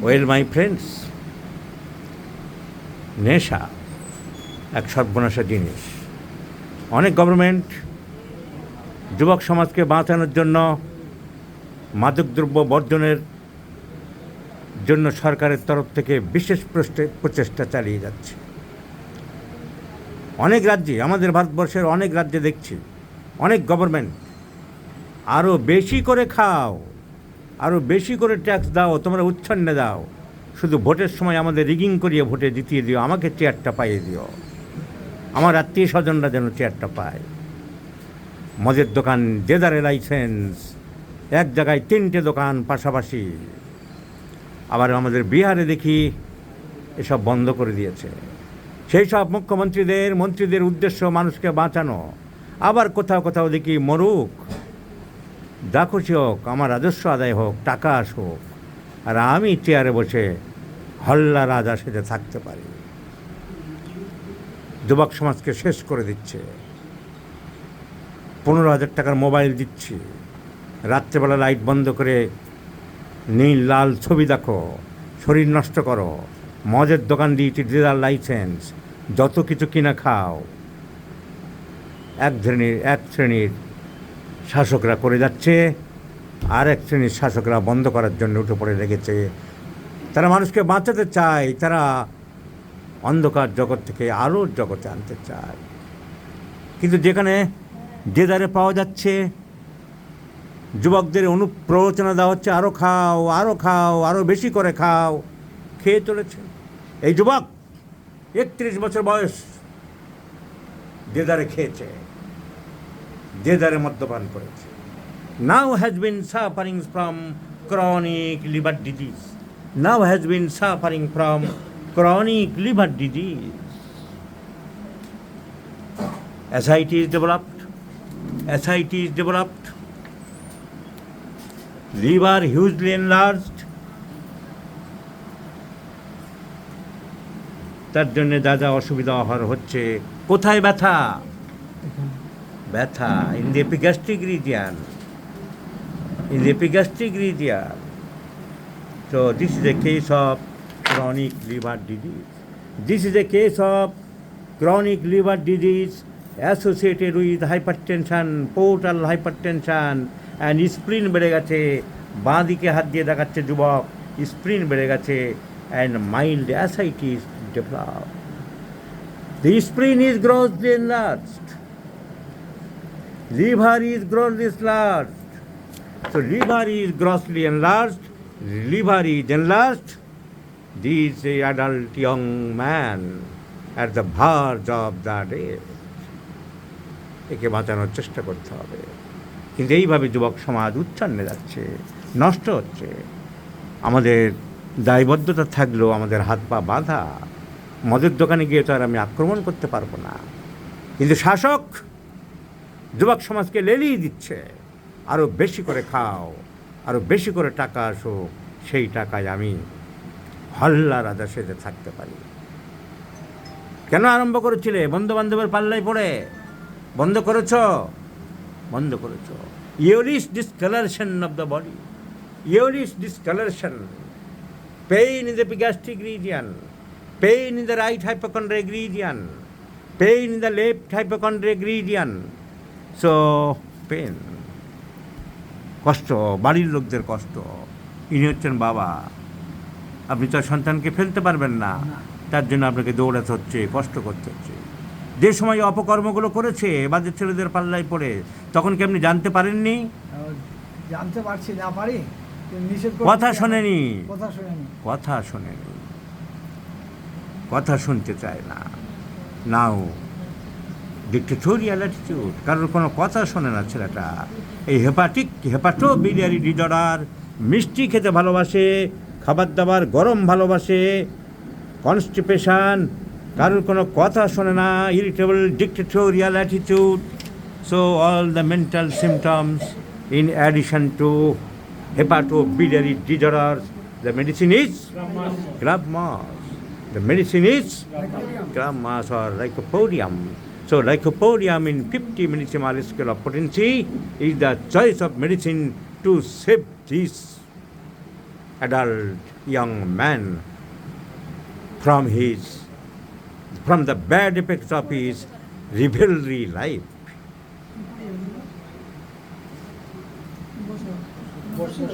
Well my friends, নেশা এক সর্বনাশা জিনিস। অনেক গভর্নমেন্ট যুবক সমাজকে বাঁচানোর জন্য মাদকদ্রব্য বর্জনের জন্য সরকারের তরফ থেকে বিশেষ প্রচেষ্টা চালিয়ে যাচ্ছে। অনেক রাজ্যে, আমাদের ভারতবর্ষের অনেক রাজ্যে দেখছি অনেক গভর্নমেন্ট আরও বেশি করে খাও, আরও বেশি করে ট্যাক্স দাও, তোমরা উচ্ছন্নে দাও, শুধু ভোটের সময় আমাদের রিগিং করিয়ে ভোটে জিতিয়ে দিও, আমাকে চেয়ারটা পাইয়ে দিও, আমার আত্মীয় স্বজনরা যেন চেয়ারটা পায়। মদের দোকান দেদারে লাইসেন্স, এক জায়গায় 3টে দোকান পাশাপাশি। আবার আমাদের বিহারে দেখি এসব বন্ধ করে দিয়েছে। সেই সব মন্ত্রীদের উদ্দেশ্য মানুষকে বাঁচানো। আবার কোথাও কোথাও দেখি মরুক, যা খুশি হোক, আমার রাজস্ব আদায় হোক, টাকা আসুক, আর আমি চেয়ারে বসে হল্লা রাজা সেজে থাকতে পারি। যুবক সমাজকে শেষ করে দিচ্ছে। 15,000 টাকার মোবাইল দিচ্ছি, রাত্রেবেলা লাইট বন্ধ করে নীল লাল ছবি দেখো, শরীর নষ্ট করো, মদের দোকান দিয়েছি ডিলার লাইসেন্স, যত কিছু কিনা খাও। এক শ্রেণীর শাসকরা করে যাচ্ছে, আর এক শ্রেণীর শাসকরা বন্ধ করার জন্য উঠে পড়ে লেগেছে। তারা মানুষকে বাঁচাতে চায়, তারা অন্ধকার জগৎ থেকে আলোর জগতে আনতে চায়। কিন্তু যেখানে দেদারে পাওয়া যাচ্ছে, যুবকদের অনুপ্ররোচনা দেওয়া হচ্ছে, আরও খাও, আরও খাও, আরও বেশি করে খাও, খেয়ে চলেছে। এই যুবক 31 বছর বয়স, দেদারে খেয়েছে, দেদারে মদ্যপান করেছে। Now has been suffering from chronic liver disease. Now has been suffering from chronic liver disease. Ascites is developed, liver hugely enlarged. তার জন্য যা অসুবিধা হচ্ছে। কোথায় ব্যথা? ব্যথা in the epigastric region. So this is a case of chronic liver disease. Associated with hypertension, portal hypertension, and spleen বেড়ে গেছে। বাঁ দিকে হাত দিয়ে দেখাচ্ছে যুবক, স্প্লিন বেড়ে গেছে, and mild ascites developed. The spleen is grossly enlarged. Liver is grossly enlarged. So liver is grossly enlarged. This adult young man at the verge of that age. একে বাঁচানোর চেষ্টা করতে হবে। কিন্তু এইভাবে যুবক সমাজ উচ্ছন্নে যাচ্ছে, নষ্ট হচ্ছে। আমাদের দায়বদ্ধতা থাকলেও আমাদের হাত পা বাঁধা। মদের দোকানে গিয়ে তো আর আমি আক্রমণ করতে পারবো না। কিন্তু শাসক যুবক সমাজকে লেলিয়ে দিচ্ছে, আরও বেশি করে খাও, আরও বেশি করে টাকা আসুক, সেই টাকায় আমি হল্লা রাজা সেজে থাকতে পারি। কেন আরম্ভ করেছিলে? বন্ধুবান্ধবের পাল্লায় পড়ে বন্ধ করেছ। Yearlish discoloration of the body, pain in the epigastric region, pain in the right hypochondriac region, pain in the left hypochondriac region. So pain, কষ্ট, বাড়ির লোকদের কষ্ট। ইনি হচ্ছেন বাবা, আপনি তো সন্তানকে ফেলতে পারবেন না, তার জন্য আপনাকে দৌড়াতে হচ্ছে, কষ্ট করতে হচ্ছে। যে সময় অপকর্মগুলো করেছে বাজে ছেলেদের পাল্লায় পড়ে, তখন কি আপনি জানতে পারেননি? জানতে পারছি, না পারি, কথা শোনেনি, কথা শুনতে চায় না। নাও ডিক্টেটোরিয়াল অ্যাটিটিউড, কারোর কোনো কথা শোনে না ছেলেটা। এই হেপাটোবিলিয়ারি ডিজর্ডার, মিষ্টি খেতে ভালোবাসে, খাবার দাবার গরম ভালোবাসে, কনস্টিপেশন, কারোর কোনো কথা শোনে না, irritable dictatorial attitude. So all the mental symptoms in addition to hepatobiliary disorders, the medicine is Grab Mass. The medicine is Grab Mass or Lycopodium. So Lycopodium in 50 millimolar scale of potency is the choice of medicine to save this adult young man from the bad effects of his revelry life. বসো।